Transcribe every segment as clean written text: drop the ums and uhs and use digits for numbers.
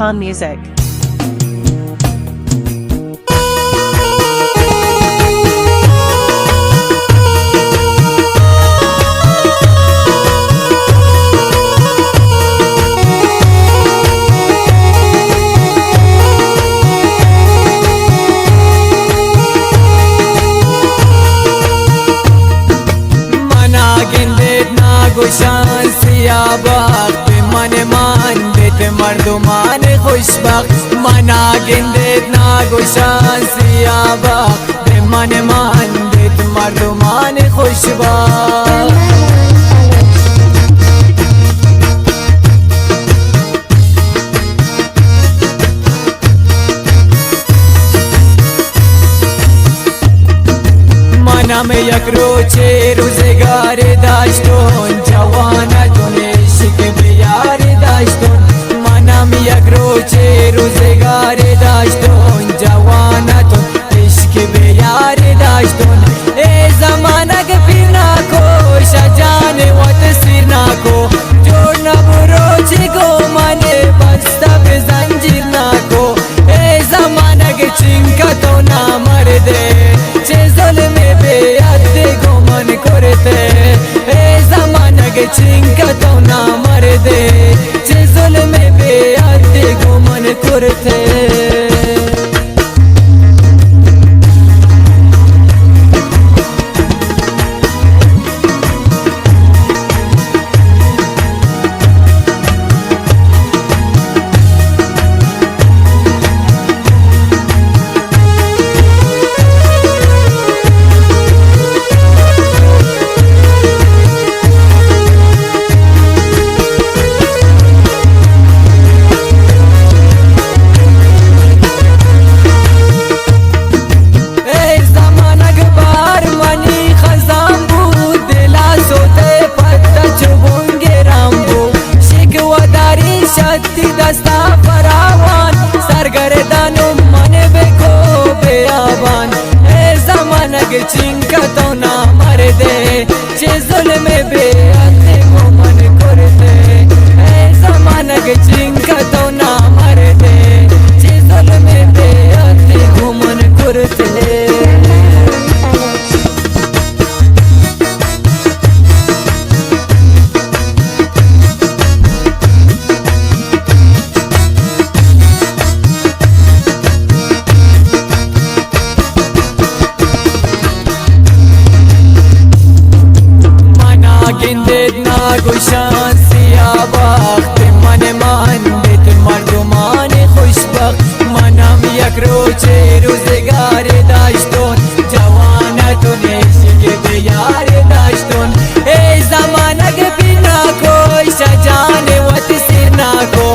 Khan Music. گوشان سیابخت من بیت مردمان خوشبخت منا گندت ناگوشان سیابخت من بیت مردمان خوشبخت منم یک روچه روزگار داشتون جوانتون عشق بیار داشتون منم یک روچه روزگار داشتون جوانتون عشق بیار داشتون ای زمانه که پیر نکو شجان و تصویر نکو جور نبرو چی گو منه بسته به زنجیر نکو ای زمانه که چینکتو نمرده چه ظلم گمان کرده ای زمانه که چینکتو نمرده چه ظلم بیاد گمان کرده دستا فراوان سرگردانم من بکو بیابان ای زمانه که چینکتو نمرده چه ظلم بیاد گمان کرده ای زمانه که چینکتو نمرده چه ظلم بیاد گمان کرده گوشان سیابخت من بیت مردمان خوشبخت منم یک روچه روزگار داشتون جوانتون عشق بیار داشتون ای زمانه که پیر نکو شجان و تصویر نکو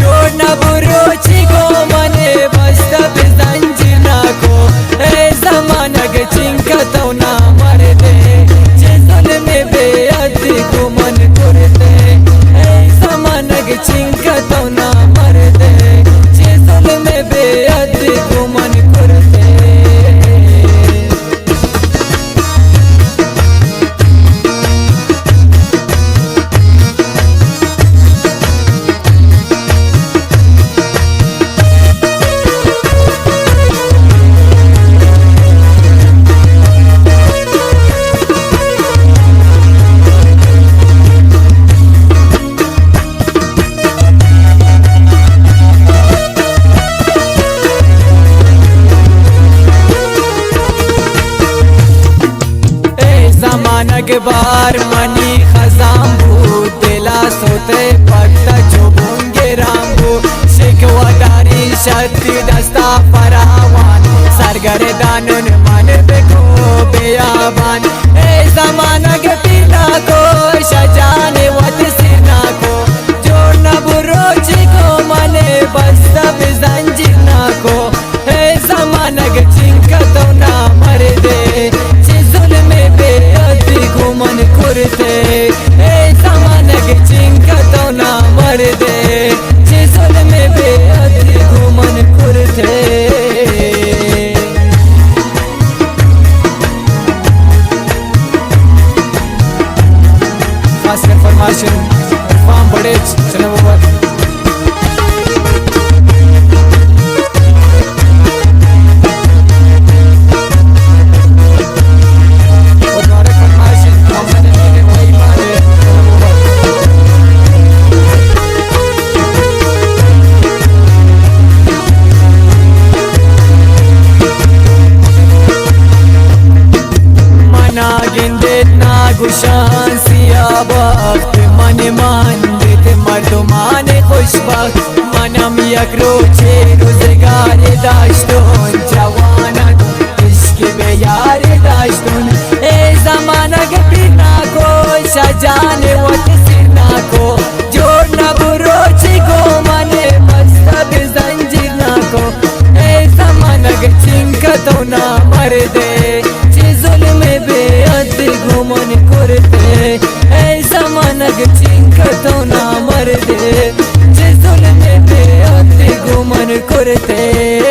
جور نبرو چی گو منه بسته به زنجیر نکو ای زمانه که چینکتو نمرده چه ظلم بیاد گمان کرده ای زمانه که چینکتو نمرده چه ظلم بیاد گمان کرده زمانه بار منی خزام بود دلا سوته پکتا چوبون گرام بود شکوا داری شدی دستا فراوان سرگردانون من بکو بیابان ای زمانه که پیر نکو شجان و تصویر نکو جور نبرو چی کو من بسته به زنجیر نکو ای زمانه که چینکتو نمرده چه ظلم بیاد گمان کرده ای زمانه که چینکتو نمرده چه ظلم بیاد گمان کرده جوانم یک روچه روزگاری داشتون جوانت عشق به یاری داشتون ای زمانه گپی نکو شجان و تسیر نکو جور نبرو چی گو من مست به زنجیر نکو ای زمانه گچین کتو نامرده چی ظلم به عدل گمان کرده ای زمانه گچین کتو نامرده چی ظلم به عدل گمان کرده